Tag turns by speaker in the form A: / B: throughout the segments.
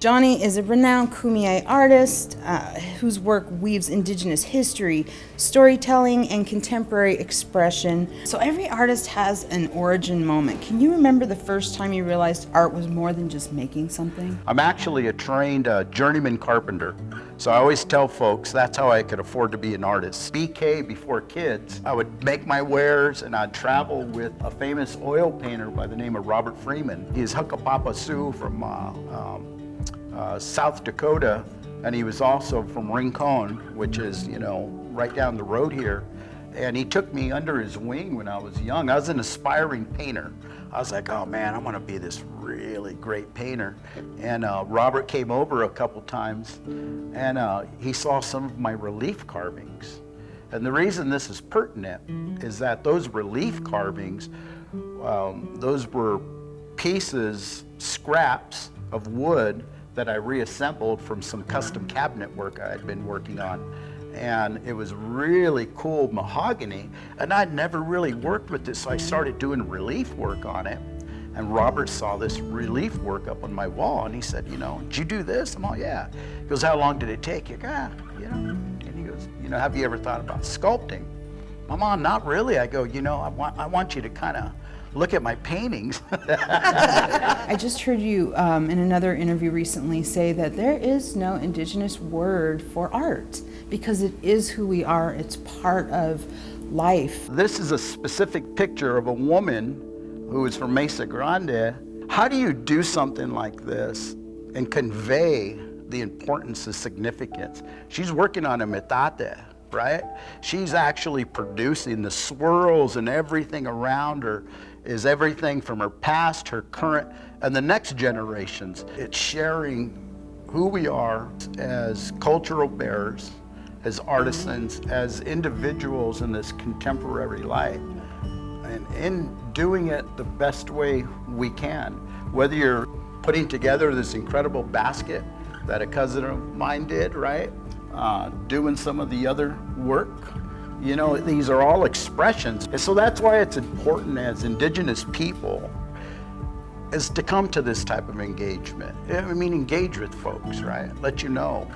A: Johnny is a renowned Kumeyaay artist whose work weaves indigenous history, storytelling, and contemporary expression. So every artist has an origin moment. Can you remember the first time you realized art was more than just making something?
B: I'm actually a trained journeyman carpenter. So I always tell folks that's how I could afford to be an artist. BK before kids, I would make my wares and I'd travel with a famous oil painter by the name of Robert Freeman. He's Huckapapa Sioux from South Dakota, and he was also from Rincon, which is, right down the road here. And he took me under his wing when I was young. I was an aspiring painter. I was like, oh man, I'm gonna be this really great painter. And Robert came over a couple times, and he saw some of my relief carvings. And the reason this is pertinent is that those relief carvings, those were pieces, scraps of wood that I reassembled from some custom cabinet work I had been working on. And it was really cool mahogany, and I'd never really worked with this, so I started doing relief work on it. And Robert saw this relief work up on my wall, and he said, did you do this? I'm all, yeah. He goes, how long did it take? You go, And he goes, have you ever thought about sculpting? Mom, not really. I go, I want you to kind of look at my paintings.
A: I just heard you in another interview recently say that there is no indigenous word for art because it is who we are. It's part of life.
B: This is a specific picture of a woman who is from Mesa Grande. How do you do something like this and convey the importance and significance? She's working on a metate, right? She's actually producing the swirls, and everything around her is everything from her past, her current, and the next generations. It's sharing who we are as cultural bearers, as artisans, as individuals in this contemporary life, and in doing it the best way we can. Whether you're putting together this incredible basket that a cousin of mine did, right? Doing some of the other work. These are all expressions. And so that's why it's important as indigenous people is to come to this type of engagement. Engage with folks, right? Let you know.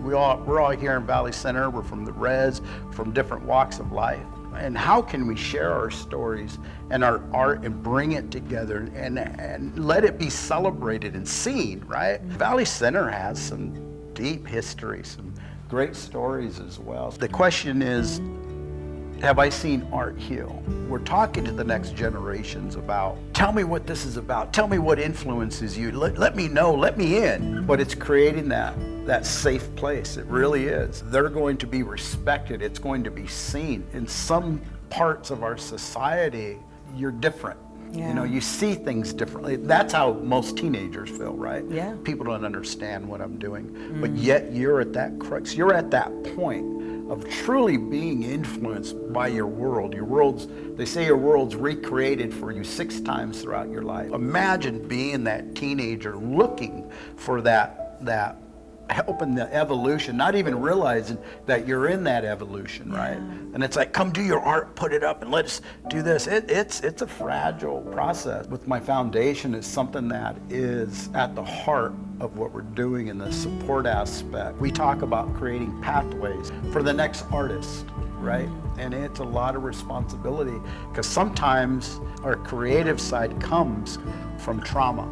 B: We're all here in Valley Center. We're from the res, from different walks of life. And how can we share our stories and our art and bring it together and let it be celebrated and seen, right? Valley Center has some deep history, some great stories as well. The question is, have I seen art heal? We're talking to the next generations about, tell me what this is about. Tell me what influences you. Let me know, let me in. But it's creating that safe place. It really is. They're going to be respected. It's going to be seen. In some parts of our society, you're different.
A: Yeah.
B: You see things differently. That's how most teenagers feel, right?
A: Yeah.
B: People don't understand what I'm doing. But yet you're at that crux. You're at that point of truly being influenced by your world. They say your world's recreated for you 6 times throughout your life. Imagine being that teenager looking for that help in the evolution, not even realizing that you're in that evolution, right? And it's like, come do your art, put it up, and let's do this. It's a fragile process. With my foundation, it's something that is at the heart of what we're doing in the support aspect. We talk about creating pathways for the next artist, right? And it's a lot of responsibility because sometimes our creative side comes from trauma.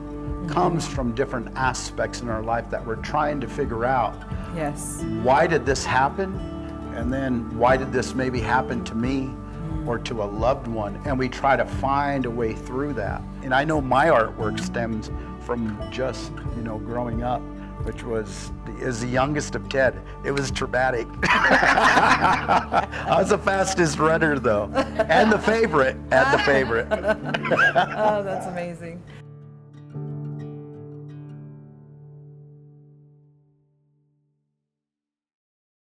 B: Comes from different aspects in our life that we're trying to figure out.
A: Yes.
B: Why did this happen? And then why did this maybe happen to me or to a loved one? And we try to find a way through that. And I know my artwork stems from just, growing up, which was as the youngest of 10. It was traumatic. I was the fastest runner though, and the favorite.
A: Oh, that's amazing.